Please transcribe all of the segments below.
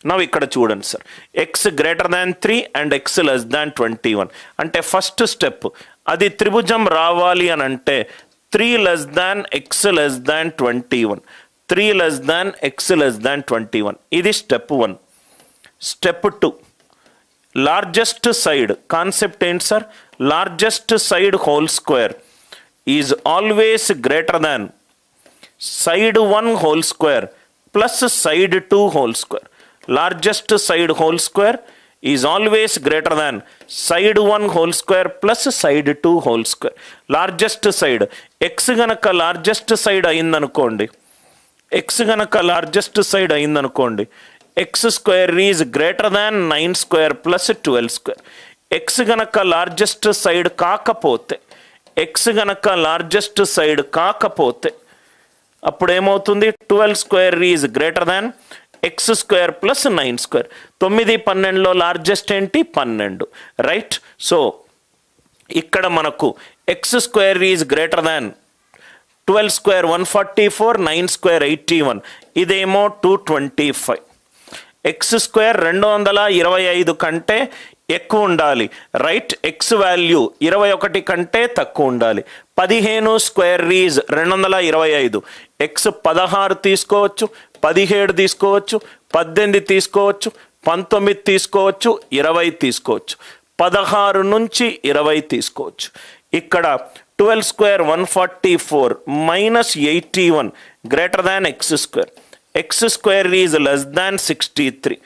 Now ఇక్కడ చూడండి sir, X greater than 3 and X less than 21. అంటే ఫస్ట్ స్టెప్ అది త్రిభుజం రావాలి అని అంటే 3 less than x less than 21, 3 less than x less than 21. ఇది step 1. Step 2, largest side concept ఏంటి sir? Largest side whole square is always greater than side 1 whole square plus side 2 whole square. Largest side whole square is always greater than side 1 whole square plus side 2 whole square. Largest side x ganaka largest side ayindanukondi, x ganaka largest side ayindanukondi, x square is greater than 9 square plus 12 square. x ganaka largest side కాకపోతే, x ganaka largest side కాకపోతే అప్పుడు ఏమవుతుంది? 12 square is greater than x square plus 9 square. 9, 12లో largest ఏంటి? 12, right? So ఇక్కడ మనకు x square is greater than 12 square 144, 9 square 81, ఇదేమో 225. X square 225 కంటే ఎక్కువ ఉండాలి, రైట్? ఎక్స్ వాల్యూ 21 కంటే తక్కువ ఉండాలి. 15 స్క్వేర్ ఈజ్ 225. ఎక్స్ 16 తీసుకోవచ్చు, 17 తీసుకోవచ్చు, 18 తీసుకోవచ్చు, 19 తీసుకోవచ్చు, 20 తీసుకోవచ్చు, 16 నుంచి 20 తీసుకోవచ్చు. ఇక్కడ 12 square 144 minus 81 greater than x square. X square is less than 63.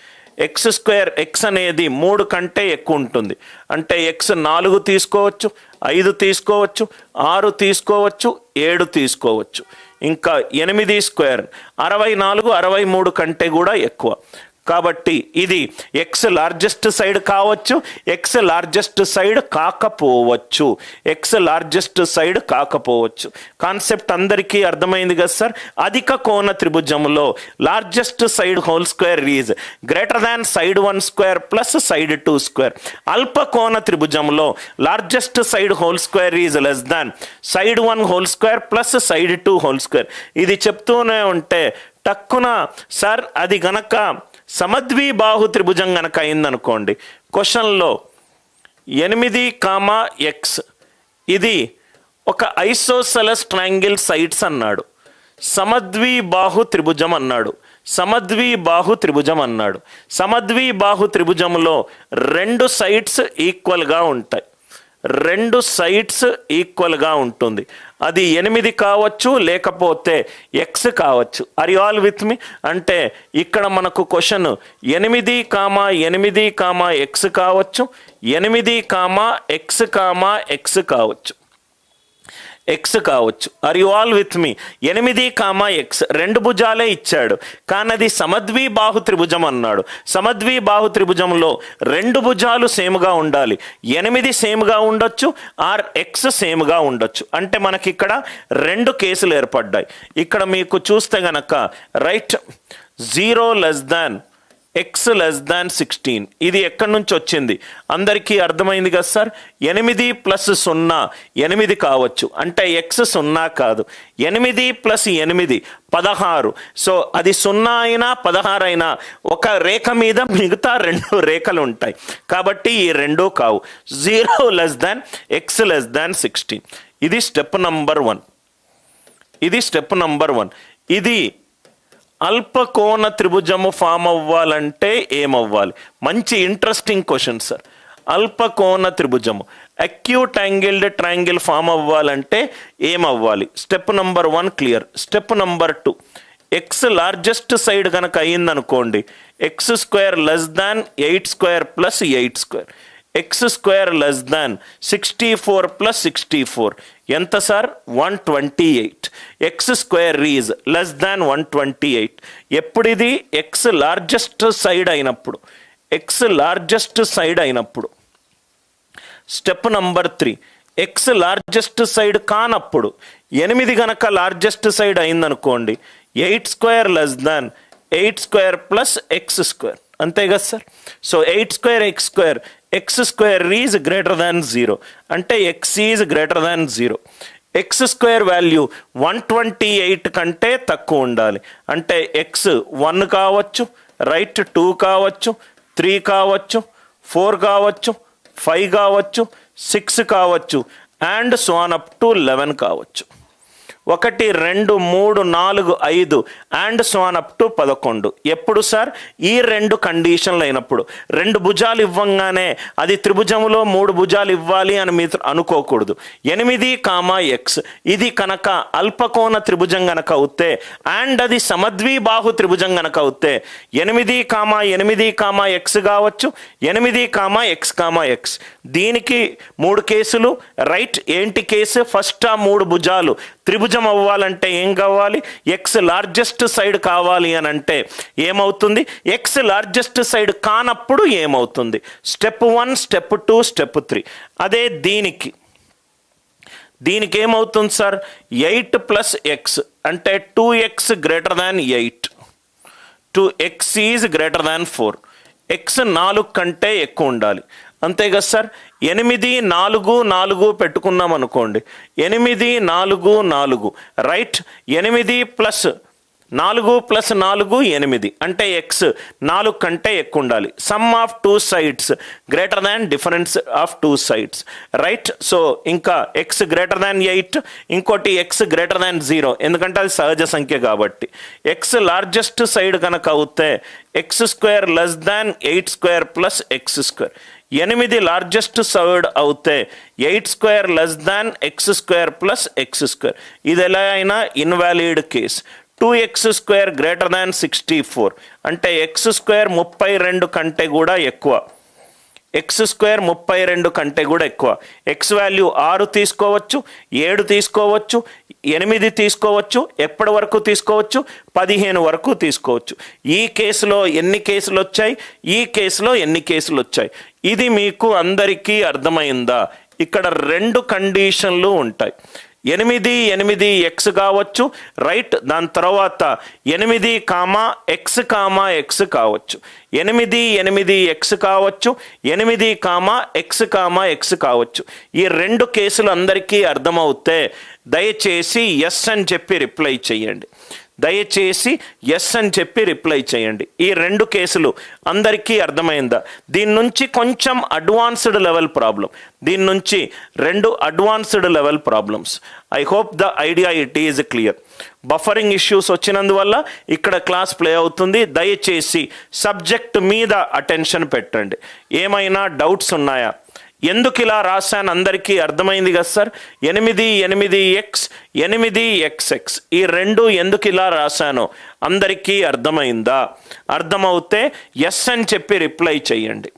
X square, X అనేది 3 కంటే ఎక్కువ ఉంటుంది. అంటే ఎక్స్ 4 తీసుకోవచ్చు, 5 తీసుకోవచ్చు, 6 తీసుకోవచ్చు, 7 తీసుకోవచ్చు. ఇంకా 8 స్క్వేర్ 64, 63 కంటే కూడా ఎక్కువ. కాబట్టి ఇది ఎక్స్ లార్జెస్ట్ సైడ్ కావచ్చు, ఎక్స్ లార్జెస్ట్ సైడ్ కాకపోవచ్చు, ఎక్స్ లార్జెస్ట్ సైడ్ కాకపోవచ్చు. కాన్సెప్ట్ అందరికీ అర్థమైంది కదా సార్? అధిక కోణ త్రిభుజంలో largest side whole square is greater than side 1 square plus side 2 square. అల్ప కోణ త్రిభుజంలో largest side whole square is less than side 1 whole square plus side 2 whole square. ఇది చెప్తూనే ఉంటే టక్కున సార్ అది గనక సమద్విబాహు త్రిభుజం గనక అయిందనుకోండి, క్వశ్చన్లో 8, x ఇది ఒక ఐసోసెలస్ ట్రయాంగిల్ సైడ్స్ అన్నాడు, సమద్విబాహు త్రిభుజం అన్నాడు, సమద్విబాహు త్రిభుజం అన్నాడు. సమద్విబాహు త్రిభుజంలో 2 సైడ్స్ ఈక్వల్గా ఉంటాయి, 2 సైడ్స్ ఈక్వల్గా ఉంటుంది. అది 8 కావచ్చు, లేకపోతే ఎక్స్ కావచ్చు. Are you all with me? అంటే ఇక్కడ మనకు క్వశ్చన్ 8, 8, ఎక్స్ కావచ్చు, 8, ఎక్స్, ఎక్స్ కావచ్చు, ఎక్స్ కావచ్చు. Are you all with me? 8, x 2 భుజాలే ఇచ్చాడు, కానీ అది సమద్విబాహు త్రిభుజం అన్నాడు. సమద్విబాహు త్రిభుజంలో 2 భుజాలు సేమ్గా ఉండాలి. 8 సేమ్గా ఉండొచ్చు, ఆర్ ఎక్స్ సేమ్గా ఉండొచ్చు. అంటే మనకి ఇక్కడ 2 కేసులు ఏర్పడ్డాయి. ఇక్కడ మీకు చూస్తే గనక right 0 less than x less దాన్ 16. ఇది ఎక్కడి నుంచి వచ్చింది? అందరికీ అర్థమైంది కదా సార్? 8 ప్లస్ 0 8 కావచ్చు, అంటే ఎక్స్ 0 కాదు. 8 ప్లస్ 8 16. సో అది 0 అయినా 16 అయినా ఒక రేఖ మీద మిగతా 2 రేఖలు ఉంటాయి, కాబట్టి ఈ 2 కావు. 0 లెస్ దాన్ ఎక్స్ లెస్ దాన్ 16. ఇది స్టెప్ నంబర్ 1. ఇది స్టెప్ నంబర్ 1. ఇది అల్పకోణ త్రిభుజము ఫామ్ అవ్వాలంటే ఏమవ్వాలి? మంచి ఇంట్రెస్టింగ్ క్వశ్చన్ సార్. అల్పకోణ త్రిభుజము అక్యూట్ యాంగిల్డ్ ట్రయాంగిల్ ఫామ్ అవ్వాలంటే ఏమవ్వాలి? Step number 1 clear. Step number 2, x largest side కనుక అయ్యిందనుకోండి, x square less than 8 square plus 8 square. X square less than 64 plus 64 ఎంత sir? 128. X square is less than 128. ఎప్పుడు ఇది? X largest side అయినప్పుడు, x largest side అయినప్పుడు. Step number 3, x largest side కానప్పుడు, 8 గనక largest side అయిందనుకోండి, 8 square less than 8 square plus X square. అంతే కదా sir? So 8 square x square, x square is greater దాన్ 0, అంటే X is greater than 0. X square value 128 కంటే తక్కువ ఉండాలి, అంటే ఎక్స్ 1 కావచ్చు, రైట్ 2 కావచ్చు, 3 కావచ్చు, 4 కావచ్చు, 5 కావచ్చు, 6 కావచ్చు, and so on up to 11 కావచ్చు. 1 2 3 4 5 and so on up to 11. ఎప్పుడు సార్? ఈ 2 కండిషన్లు అయినప్పుడు. 2 భుజాలు ఇవ్వంగానే అది త్రిభుజములో 3 భుజాలు ఇవ్వాలి అని మీరు అనుకోకూడదు. 8, x ఇది కనుక అల్పకోణ త్రిభుజం గనక అవుతే అండ్ అది సమద్విబాహు త్రిభుజం గనక అవుతే 8, 8, x కావచ్చు, 8, x. దీనికి 3 కేసులు. రైట్, ఏంటి కేసు? ఫస్ట్ ఆ 3 భుజాలు త్రిభుజం అవ్వాలంటే ఏం కావాలి? ఎక్స్ లార్జెస్ట్ సైడ్ కావాలి అని అంటే ఏమవుతుంది? ఎక్స్ లార్జెస్ట్ సైడ్ కానప్పుడు ఏమవుతుంది? Step 1, step 2, step 3. అదే దీనికి ఏమవుతుంది సార్? 8 + x అంటే 2x greater than 8. 2x is greater than 4. x 4 కంటే ఎక్కువ ఉండాలి. అంతే కదా సార్? 8 4 4 పెట్టుకున్నాం అనుకోండి. 8 4 4 రైట్. 8 + 4 + 4 8 అంటే ఎక్స్ 4 కంటే ఎక్కువ ఉండాలి. Some of 2 sides greater than difference of 2 sides. Right. So ఇంకా ఎక్స్ గ్రేటర్ దాన్ 8, ఇంకోటి ఎక్స్ గ్రేటర్ దాన్ 0, ఎందుకంటే అది సహజ సంఖ్య కాబట్టి. ఎక్స్ లార్జెస్ట్ సైడ్ కనుక అవుతే x² less than 8² + x². 8 largest side అవుతే 8² less than x² + x². ఇది ఎలా అయినా invalid case. 2x² greater than 64 అంటే x² 32 కంటే కూడా ఎక్కువ. x² 32 కంటే కూడా ఎక్కువ. x వాల్యూ 6 తీసుకోవచ్చు, 7 తీసుకోవచ్చు, 8 తీసుకోవచ్చు. ఎప్పటి వరకు తీసుకోవచ్చు? 15 వరకు తీసుకోవచ్చు. ఈ కేసులో ఎన్ని కేసులు వచ్చాయి? ఈ కేసులో ఎన్ని కేసులు వచ్చాయి? ఇది మీకు అందరికీ అర్థమైందా? ఇక్కడ 2 కండిషన్లు ఉంటాయి. 8, 8, x కావచ్చు. రైట్. దాని తర్వాత 8, x, x కావచ్చు. 8, 8, x కావచ్చు. 8, x, x కావచ్చు. ఈ 2 కేసులు అందరికీ అర్థమవుతే దయచేసి ఎస్ అని చెప్పి రిప్లై చేయండి. దయచేసి ఎస్ అని చెప్పి రిప్లై చేయండి. ఈ 2 కేసులు అందరికీ అర్థమైందా? దీని నుంచి కొంచెం అడ్వాన్స్డ్ లెవెల్ ప్రాబ్లం. దీని నుంచి 2 advanced level problems. I hope the idea it is clear. Buffering issues వచ్చినందువల్ల ఇక్కడ క్లాస్ ప్లే అవుతుంది. దయచేసి సబ్జెక్ట్ మీద అటెన్షన్ పెట్టండి. ఏమైనా డౌట్స్ ఉన్నాయా? ఎందుకు ఇలా రాశాను అందరికీ అర్థమైంది కదా సార్? 8, 8x, 8xx ఈ 2 ఎందుకు ఇలా రాశానో అందరికీ అర్థమైందా? అర్థమవుతే ఎస్ అని చెప్పి రిప్లై చేయండి.